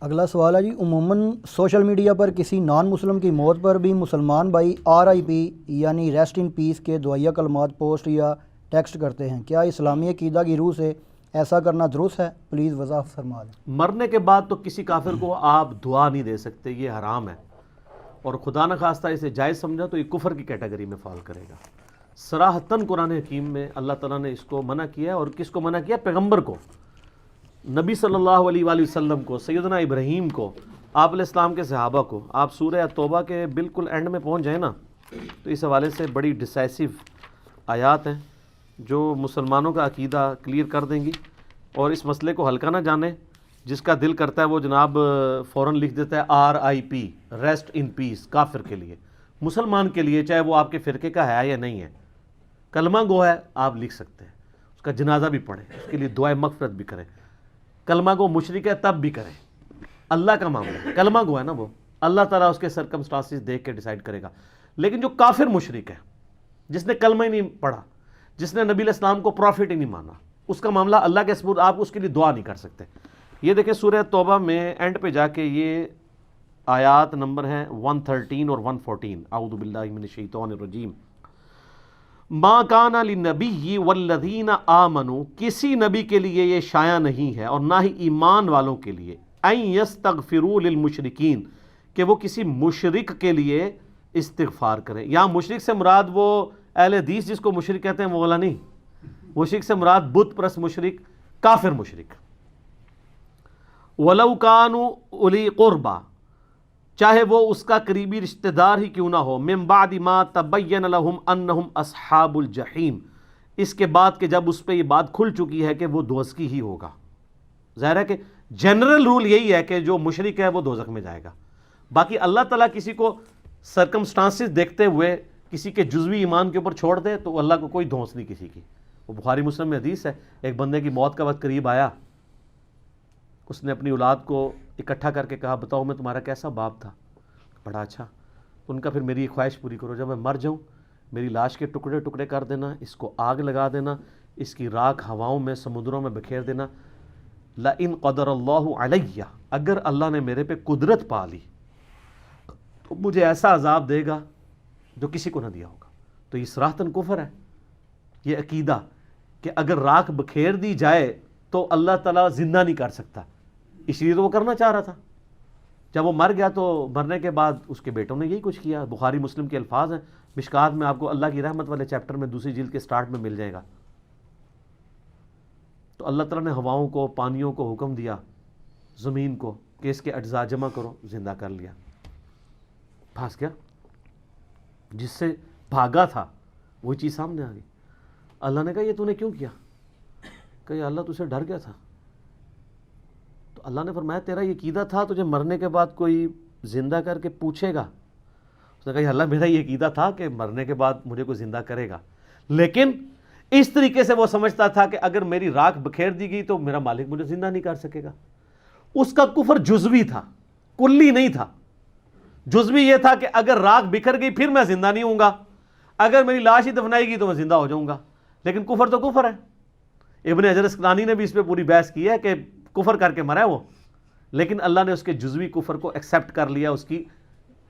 اگلا سوال ہے جی، عموماً سوشل میڈیا پر کسی نان مسلم کی موت پر بھی مسلمان بھائی RIP یعنی ریسٹ ان پیس کے دعائیہ کلمات پوسٹ یا ٹیکسٹ کرتے ہیں، کیا اسلامی عقیدہ کی روح سے ایسا کرنا درست ہے؟ پلیز وضاحت فرما دیں۔ مرنے کے بعد تو کسی کافر کو آپ دعا نہیں دے سکتے، یہ حرام ہے، اور خدا نخواستہ اسے جائز سمجھا تو یہ کفر کی کیٹیگری میں فال کرے گا۔ صراحتاً قرآن حکیم میں اللہ تعالیٰ نے اس کو منع کیا ہے، اور کس کو منع کیا؟ پیغمبر کو، نبی صلی اللہ علیہ وآلہ وسلم کو، سیدنا ابراہیم کو، آپ علیہ السلام کے صحابہ کو۔ آپ سورہ توبہ کے بالکل اینڈ میں پہنچ جائیں نا تو اس حوالے سے بڑی ڈیسائسو آیات ہیں جو مسلمانوں کا عقیدہ کلیئر کر دیں گی، اور اس مسئلے کو ہلکا نہ جانے۔ جس کا دل کرتا ہے وہ جناب فوراً لکھ دیتا ہے RIP ریسٹ ان پیس، کافر کے لیے، مسلمان کے لیے چاہے وہ آپ کے فرقے کا ہے یا نہیں ہے، کلمہ گو ہے، آپ لکھ سکتے ہیں، اس کا جنازہ بھی پڑھیں، اس کے لیے دعائے مغفرت بھی کریں۔ کلمہ گو مشرک ہے تب بھی کریں، اللہ کا معاملہ ہے، کلمہ گو ہے نا، وہ اللہ تعالیٰ اس کے سرکمسٹانسز دیکھ کے ڈیسائیڈ کرے گا۔ لیکن جو کافر مشرک ہے، جس نے کلمہ ہی نہیں پڑھا، جس نے نبی علیہ السلام کو پروفٹ ہی نہیں مانا، اس کا معاملہ اللہ کے سپرد، آپ اس کے لیے دعا نہیں کر سکتے۔ یہ دیکھیں سورہ توبہ میں اینڈ پہ جا کے یہ آیات نمبر ہیں 113 اور 114، اعوذ باللہ من الشیطان الرجیم۔ ما کان للنبی والذین آمنوا، کسی نبی کے لیے یہ شایع نہیں ہے اور نہ ہی ایمان والوں کے لیے، ان یستغفروا للمشرکین، کہ وہ کسی مشرک کے لیے استغفار کریں۔ یہاں مشرک سے مراد وہ اہل حدیث جس کو مشرک کہتے ہیں وہ والا نہیں، مشرک سے مراد بت پرست مشرک، کافر مشرک۔ وَلَوْ كَانُوا أُولِي قُرْبَى، چاہے وہ اس کا قریبی رشتہ دار ہی کیوں نہ ہو، مِن بَعْدِ مَا تَبَيَّنَ لَهُمْ أَنَّهُمْ أَصْحَابُ الْجَحِيمِ، اس کے بعد کہ جب اس پہ یہ بات کھل چکی ہے کہ وہ دوزخی ہی ہوگا۔ ظاہر ہے کہ جنرل رول یہی ہے کہ جو مشرک ہے وہ دوزخ میں جائے گا۔ باقی اللہ تعالیٰ کسی کو سرکمسٹانسز دیکھتے ہوئے کسی کے جزوی ایمان کے اوپر چھوڑ دے تو اللہ کو کوئی دھونس نہیں کسی کی۔ وہ بخاری مسلم میں حدیث ہے، ایک بندے کی موت کا وقت قریب آیا، اس نے اپنی اولاد کو اکٹھا کر کے کہا بتاؤ میں تمہارا کیسا باپ تھا؟ بڑا اچھا۔ ان کا پھر میری ایک خواہش پوری کرو، جب میں مر جاؤں میری لاش کے ٹکڑے ٹکڑے کر دینا، اس کو آگ لگا دینا، اس کی راکھ ہواؤں میں سمندروں میں بکھیر دینا۔ لَإِن قَدَرَ اللَّهُ عَلَيَّ، اگر اللہ نے میرے پہ قدرت پا لی تو مجھے ایسا عذاب دے گا جو کسی کو نہ دیا ہوگا۔ تو یہ صراحتاً کفر ہے، یہ عقیدہ کہ اگر راکھ بکھیر دی جائے تو اللہ تعالیٰ زندہ نہیں کر سکتا، اس لیے تو وہ کرنا چاہ رہا تھا۔ جب وہ مر گیا تو مرنے کے بعد اس کے بیٹوں نے یہی کچھ کیا۔ بخاری مسلم کے الفاظ ہیں، مشکات میں آپ کو اللہ کی رحمت والے چیپٹر میں دوسری جلد کے سٹارٹ میں مل جائے گا۔ تو اللہ تعالیٰ نے ہواؤں کو، پانیوں کو حکم دیا، زمین کو کہ اس کے اجزاء جمع کرو، زندہ کر لیا، پھنس گیا۔ جس سے بھاگا تھا وہی چیز سامنے آ گئی۔ اللہ نے کہا یہ تو نے کیوں کیا؟ کہ یا اللہ تجھے ڈر گیا تھا۔ تو اللہ نے فرمایا تیرا یہ عقیدہ تھا تجھے مرنے کے بعد کوئی زندہ کر کے پوچھے گا؟ اس نے کہا یا اللہ میرا یہ عقیدہ تھا کہ مرنے کے بعد مجھے کوئی زندہ کرے گا، لیکن اس طریقے سے وہ سمجھتا تھا کہ اگر میری راکھ بکھیر دی گئی تو میرا مالک مجھے زندہ نہیں کر سکے گا۔ اس کا کفر جزوی تھا، کلی نہیں تھا۔ جزوی یہ تھا کہ اگر راکھ بکھر گئی پھر میں زندہ نہیں ہوں گا، اگر میری لاش ہی دفنائی گئی تو میں زندہ ہو جاؤں گا۔ لیکن کفر تو کفر ہے۔ ابن حجر اسقلانی نے بھی اس پہ پوری بحث کی ہے کہ کفر کر کے مرا ہے وہ، لیکن اللہ نے اس کے جزوی کفر کو ایکسیپٹ کر لیا، اس کی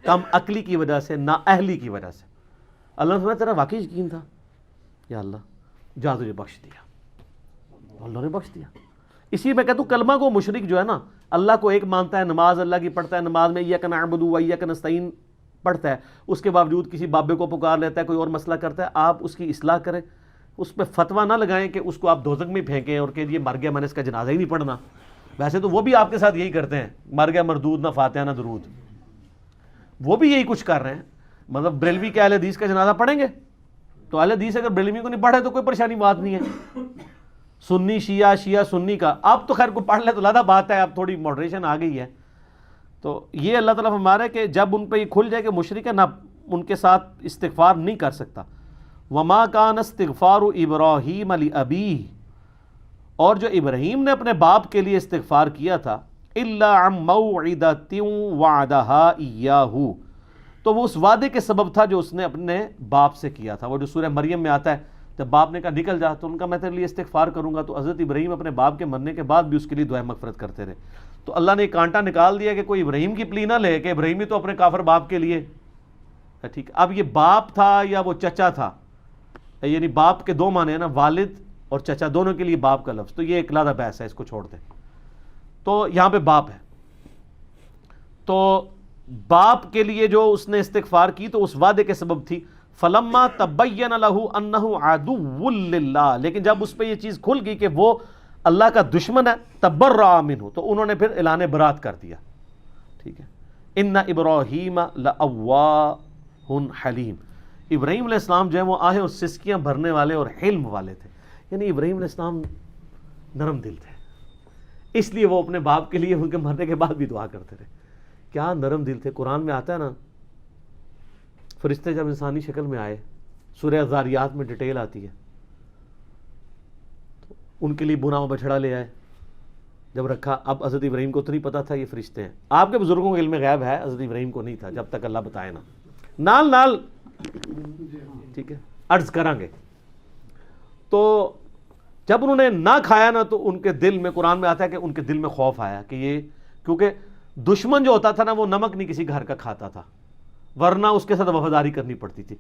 کم عقلی کی وجہ سے، نااہلی کی وجہ سے۔ اللہ نے فرمایا تیرا واقعی یقین تھا، یا اللہ جا تجھے بخش دیا، اللہ نے بخش دیا۔ اسی میں کہتا ہوں کلمہ کو مشرک جو ہے نا، اللہ کو ایک مانتا ہے، نماز اللہ کی پڑھتا ہے، نماز میں ایاک نعبد و ایاک نستعین پڑھتا ہے، اس کے باوجود کسی بابے کو پکار لیتا ہے، کوئی اور مسئلہ کرتا ہے، آپ اس کی اصلاح کریں، اس پہ فتویٰ نہ لگائیں کہ اس کو آپ دوزخ میں پھینکیں اور کہ یہ مر گیا میں نے اس کا جنازہ ہی نہیں پڑھنا۔ ویسے تو وہ بھی آپ کے ساتھ یہی کرتے ہیں، مر گیا مردود، نہ فاتحہ نہ درود، وہ بھی یہی کچھ کر رہے ہیں۔ مطلب بریلوی کے اہل حدیث کا جنازہ پڑھیں گے تو اہل حدیث اگر بریلوی کو نہیں پڑھے تو کوئی پریشانی بات نہیں ہے۔ سنی شیعہ، شیعہ سنی کا، اب تو خیر کو پڑھ لے تو زیادہ بات ہے، اب تھوڑی ماڈریشن آ گئی ہے۔ تو یہ اللہ تعالیٰ فرما رہا ہے کہ جب ان پہ یہ کھل جائے کہ مشرک ہے، نہ ان کے ساتھ استغفار نہیں کر سکتا۔ وما کان استغفار ابراہیم لابیہ، اور جو ابراہیم نے اپنے باپ کے لیے استغفار کیا تھا، الا عن موعدۃ وعدہا ایاہ، تو وہ اس وعدے کے سبب تھا جو اس نے اپنے باپ سے کیا تھا۔ وہ جو سورہ مریم میں آتا ہے جب باپ نے کہا نکل جا تو ان کا میں تیرے لیے استغفار کروں گا، تو حضرت ابراہیم اپنے باپ کے مرنے کے بعد بھی اس کے لیے دعائیں مغفرت کرتے رہے. تو اللہ نے ایک کانٹا نکال دیا کہ کوئی ابراہیم کی پلی نہ لے کہ ابراہیم ہی تو اپنے کافر باپ کے لیے. ٹھیک ہے، اب یہ باپ تھا یا وہ چچا تھا، یعنی باپ کے دو معنی ہیں نا، والد اور چچا دونوں کے لیے باپ کا لفظ، تو یہ ایک علیحدہ بحث ہے، اس کو چھوڑ دیں. تو یہاں پہ باپ ہے، تو باپ کے لیے جو اس نے استغفار کی تو اس وعدے کے سبب تھی. فلما تبین له انه عدو للہ، لیکن جب اس پہ یہ چیز کھل گئی کہ وہ اللہ کا دشمن ہے، تبرأ منہ، تو انہوں نے پھر اعلان برات کر دیا. ٹھیک ہے، ان ابراہیم لأواہ حلیم، ابراہیم علیہ السلام جو ہے وہ آہیں اور سسکیاں بھرنے والے اور حلم والے تھے. یعنی ابراہیم علیہ السلام نرم دل تھے، اس لیے وہ اپنے باپ کے لیے ان کے مرنے کے بعد بھی دعا کرتے رہے. کیا نرم دل تھے. قرآن میں آتا ہے نا، فرشتے جب انسانی شکل میں آئے، سورہ ذاریات میں ڈیٹیل آتی ہے، تو ان کے لیے بنا ہوا بچڑا لے آئے، جب رکھا. اب حضرت ابراہیم کو تو نہیں پتا تھا یہ فرشتے ہیں. آپ کے بزرگوں کے علم غیب ہے، حضرت ابراہیم کو نہیں تھا جب تک اللہ بتائے نا. نال نال ٹھیک ہے عرض کریں گے. تو جب انہوں نے نہ کھایا نا تو ان کے دل میں، قرآن میں آتا ہے کہ ان کے دل میں خوف آیا کہ یہ، کیونکہ دشمن جو ہوتا تھا نا وہ نمک نہیں کسی گھر کا کھاتا تھا، ورنہ اس کے ساتھ وفاداری کرنی پڑتی تھی.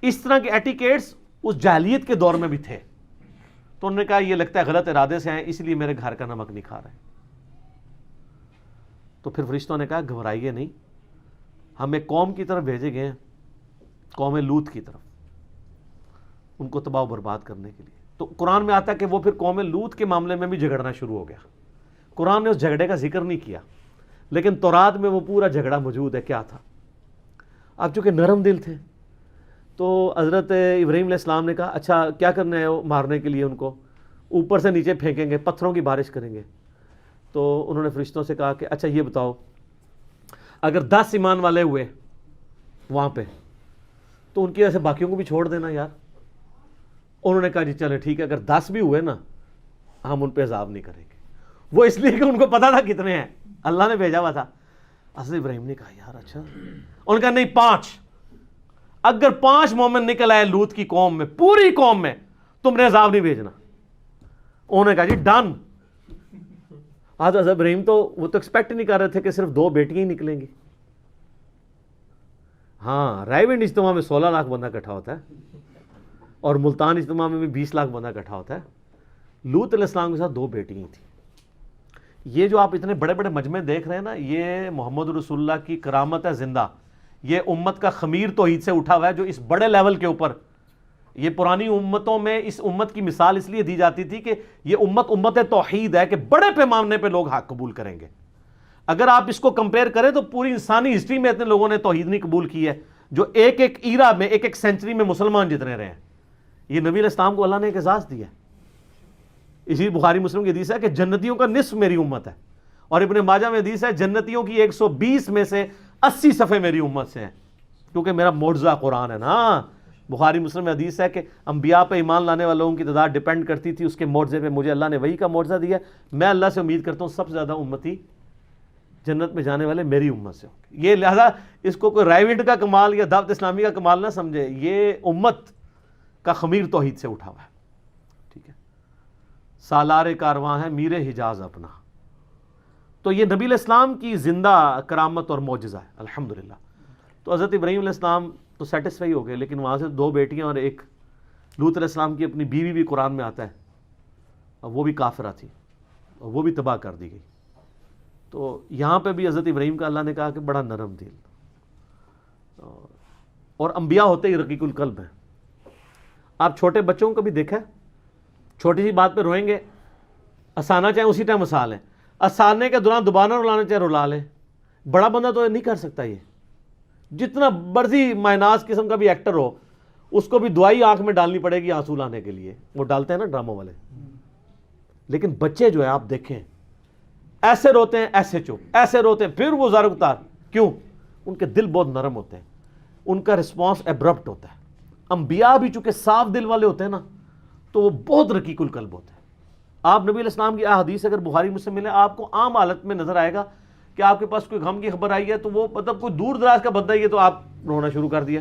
اس طرح کے ایٹیکیٹس اس جاہلیت کے دور میں بھی تھے. تو انہوں نے کہا یہ لگتا ہے غلط ارادے سے آئے، اس لیے میرے گھر کا نمک نہیں کھا رہے. تو پھر فرشتوں نے کہا گھبرائیے نہیں، ہم ایک قوم کی طرف بھیجے گئے ہیں، قوم لوط کی طرف، ان کو تباہ و برباد کرنے کے لیے. تو قرآن میں آتا ہے کہ وہ پھر قوم لوط کے معاملے میں بھی جھگڑنا شروع ہو گیا. قرآن نے اس جھگڑے کا ذکر نہیں کیا، لیکن تورات میں وہ پورا جھگڑا موجود ہے. کیا تھا؟ اب چونکہ نرم دل تھے تو حضرت ابراہیم علیہ السلام نے کہا اچھا کیا کرنا ہے مارنے کے لیے ان کو؟ اوپر سے نیچے پھینکیں گے، پتھروں کی بارش کریں گے. تو انہوں نے فرشتوں سے کہا کہ اچھا یہ بتاؤ، اگر 10 ایمان والے ہوئے وہاں پہ تو ان کی وجہ سے باقیوں کو بھی چھوڑ دینا یار. انہوں نے کہا جی چلے ٹھیک ہے، اگر 10 بھی ہوئے نا ہم ان پہ عذاب نہیں کریں گے. وہ اس لیے کہ ان کو پتا تھا کتنے ہیں، اللہ نے بھیجا ہوا تھا. حضرت ابراہیم نے کہا یار اچھا، انہوں نے کہا نہیں 5، اگر 5 مومن نکل آئے لوط کی قوم میں، پوری قوم میں، تم نے عذاب نہیں بھیجنا. انہوں نے کہا جی ڈن. حضرت ابراہیم تو وہ تو ایکسپیکٹ نہیں کر رہے تھے کہ صرف 2 بیٹیاں ہی نکلیں گی. ہاں رائیونڈ اجتماع میں 16 لاکھ بندہ اکٹھا ہوتا ہے اور ملتان اجتماع میں بھی 20 لاکھ بندہ اکٹھا ہوتا ہے. لوط علیہ السلام کے ساتھ 2 بیٹیاں ہی تھیں. یہ جو آپ اتنے بڑے بڑے مجمع دیکھ رہے ہیں نا، یہ محمد رسول اللہ کی کرامت ہے زندہ. یہ امت کا خمیر توحید سے اٹھا ہوا ہے جو اس بڑے لیول کے اوپر، یہ پرانی امتوں میں اس امت کی مثال اس لیے دی جاتی تھی کہ یہ امت توحید ہے، کہ بڑے پیمانے پہ لوگ حق قبول کریں گے. اگر آپ اس کو کمپیئر کریں تو پوری انسانی ہسٹری میں اتنے لوگوں نے توحید نہیں قبول کی ہے جو ایک ایک ایرا میں، ایک ایک سینچری میں مسلمان جتنے رہے ہیں. یہ نبی علیہ السلام کو اللہ نے ایک اعزاز دیا ہے. اسی بخاری مسلم کی حدیث ہے کہ جنتیوں کا نصف میری امت ہے، اور ابن ماجہ میں حدیث ہے جنتیوں کی 120 میں سے 80 صفحے میری امت سے ہیں، کیونکہ میرا معجزہ قرآن ہے نا. بخاری مسلم میں حدیث ہے کہ انبیاء پہ ایمان لانے والوں کی تعداد ڈیپینڈ کرتی تھی اس کے معجزے پہ. مجھے اللہ نے وہی کا معجزہ دیا. میں اللہ سے امید کرتا ہوں سب سے زیادہ امتی جنت میں جانے والے میری امت سے ہوں گے. یہ لہذا اس کو کوئی رائیونڈ کا کمال یا دعوت اسلامی کا کمال نہ سمجھے، یہ امت کا خمیر توحید سے اٹھا ہوا ہے. ٹھیک ہے، سالار کارواں ہے میر حجاز اپنا. تو یہ نبی علیہ السلام کی زندہ کرامت اور معجزہ ہے الحمدللہ. تو حضرت ابراہیم علیہ السلام تو سیٹسفائی ہو گئے، لیکن وہاں سے 2 بیٹیاں اور ایک لوط علیہ السلام کی اپنی بیوی بھی قرآن میں آتا ہے، اور وہ بھی کافرہ تھی اور وہ بھی تباہ کر دی گئی. تو یہاں پہ بھی حضرت ابراہیم کا اللہ نے کہا کہ بڑا نرم دل، اور انبیاء ہوتے ہی رقیق القلب ہیں. آپ چھوٹے بچوں کو بھی دیکھا ہے، چھوٹی سی بات پہ روئیں گے، ہنسانا چاہیں اسی ٹائم ہنسا لیں، ہنسانے کے دوران دوبارہ رلانا چاہیں رلا لیں. بڑا بندہ تو نہیں کر سکتا. یہ جتنا مرضی مائناس قسم کا بھی ایکٹر ہو، اس کو بھی دوائی آنکھ میں ڈالنی پڑے گی آنسو لانے کے لیے. وہ ڈالتے ہیں نا ڈراموں والے. لیکن بچے جو ہے آپ دیکھیں، ایسے روتے ہیں ایسے چپ، ایسے روتے ہیں پھر وہ زار اتار. کیوں؟ ان کے دل بہت نرم ہوتے ہیں، ان کا رسپانس ایبرپٹ ہوتا ہے. انبیاء بھی چونکہ صاف دل والے ہوتے ہیں نا تو وہ بہت رقیق القلب ہوتے ہیں. آپ نبی علیہ السلام کی احادیث اگر بخاری مسلم ملے، آپ کو عام حالت میں نظر آئے گا کہ آپ کے پاس کوئی غم کی خبر آئی ہے تو وہ مطلب کوئی دور دراز کا بندہ ہی ہے تو آپ رونا شروع کر دیا.